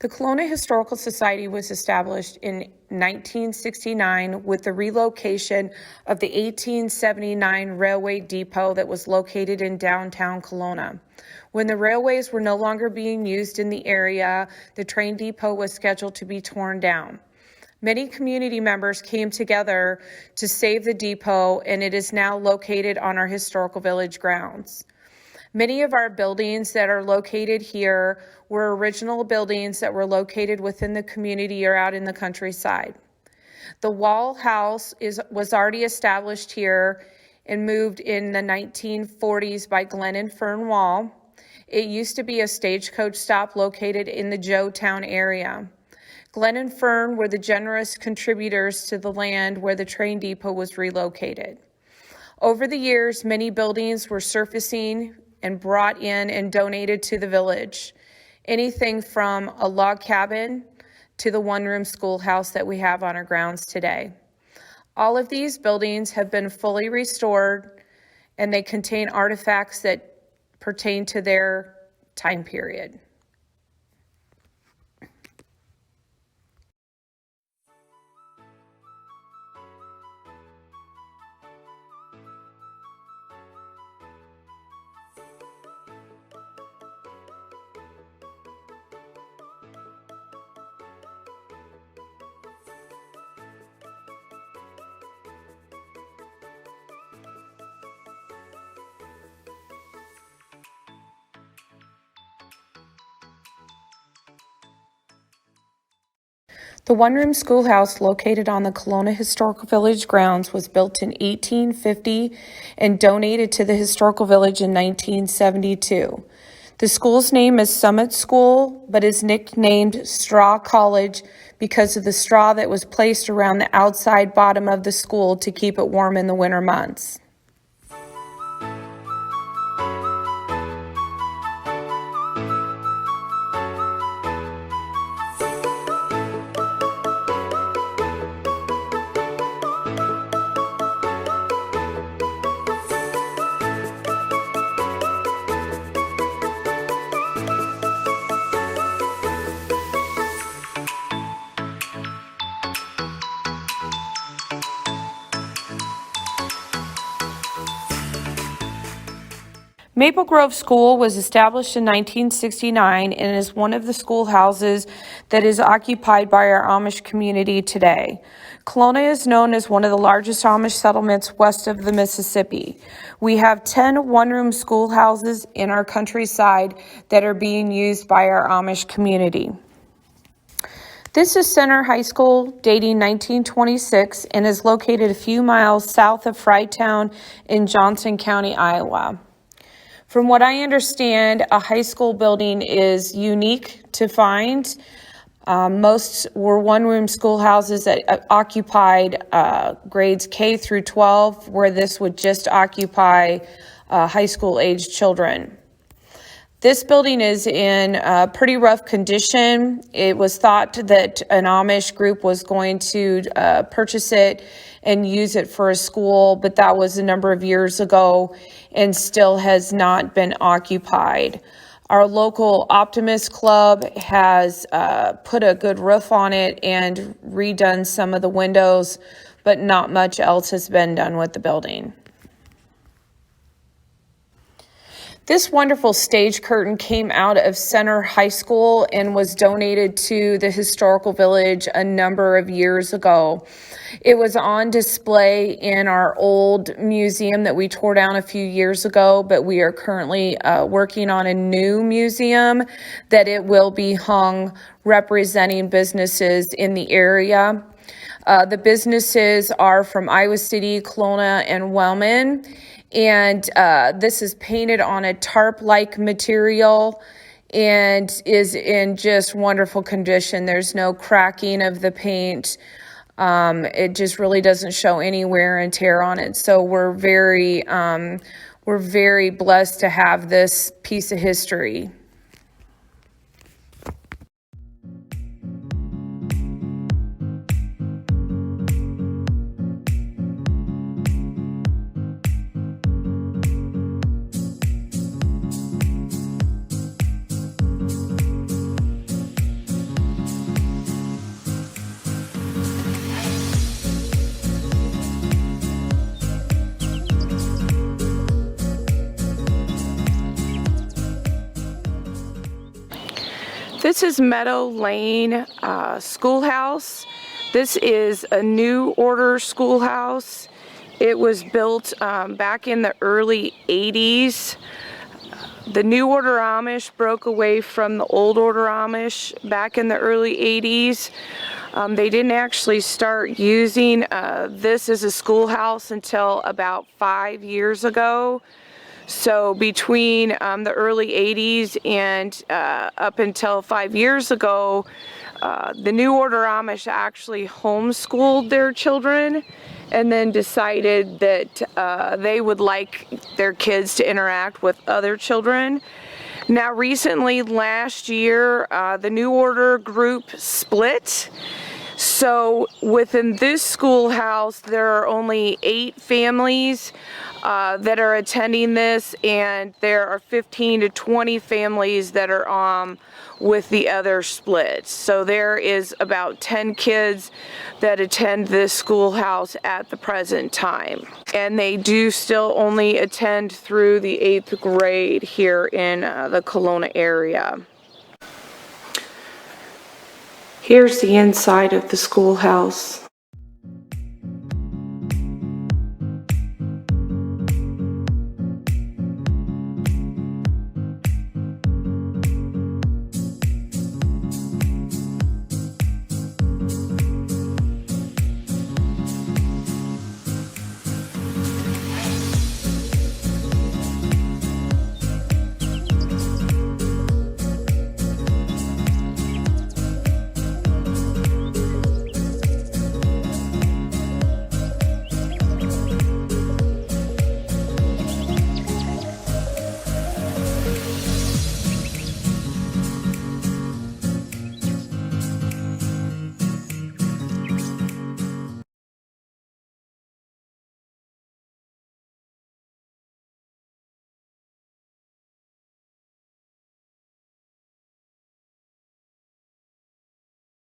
The Kalona Historical Society was established in 1969 with the relocation of the 1879 railway depot that was located in downtown Kalona. When the railways were no longer being used in the area, the train depot was scheduled to be torn down. Many community members came together to save the depot, and it is now located on our historical village grounds. Many of our buildings that are located here were original buildings that were located within the community or out in the countryside. The Wall House was already established here and moved in the 1940s by Glenn and Fern Wall. It used to be a stagecoach stop located in the Joetown area. Glenn and Fern were the generous contributors to the land where the train depot was relocated. Over the years, many buildings were surfacing and brought in and donated to the village. Anything from a log cabin to the one-room schoolhouse that we have on our grounds today. All of these buildings have been fully restored, and they contain artifacts that pertain to their time period. The one-room schoolhouse located on the Kalona Historical Village grounds was built in 1850 and donated to the Historical Village in 1972. The school's name is Summit School, but is nicknamed Straw College because of the straw that was placed around the outside bottom of the school to keep it warm in the winter months. Maple Grove School was established in 1969 and is one of the schoolhouses that is occupied by our Amish community today. Kalona is known as one of the largest Amish settlements west of the Mississippi. We have 10 one-room schoolhouses in our countryside that are being used by our Amish community. This is Center High School, dating 1926, and is located a few miles south of Frytown in Johnson County, Iowa. From what I understand, a high school building is unique to find. Most were one-room schoolhouses that occupied grades K through 12, where this would just occupy high school-aged children. This building is in pretty rough condition. It was thought that an Amish group was going to purchase it and use it for a school, but that was a number of years ago and still has not been occupied. Our local Optimist Club has put a good roof on it and redone some of the windows, but not much else has been done with the building. This wonderful stage curtain came out of Center High School and was donated to the Historical Village a number of years ago. It was on display in our old museum that we tore down a few years ago, but we are currently working on a new museum that it will be hung representing businesses in the area. The businesses are from Iowa City, Kalona, and Wellman. And this is painted on a tarp-like material and is in just wonderful condition. There's no cracking of the paint. It just really doesn't show any wear and tear on it. So we're very blessed to have this piece of history. This is Meadow Lane Schoolhouse. This is a new order schoolhouse. It was built back in the early 80s. The New Order Amish broke away from the Old Order Amish back in the early 80s. They didn't actually start using this as a schoolhouse until about 5 years ago. So between the early 80s and up until 5 years ago, the New Order Amish actually homeschooled their children and then decided that they would like their kids to interact with other children. Now recently, last year, the New Order group split. So within this schoolhouse, there are only 8 families that are attending this, and there are 15 to 20 families that are with the other splits. So there is about 10 kids that attend this schoolhouse at the present time. And they do still only attend through the 8th grade here in the Kalona area. Here's the inside of the schoolhouse.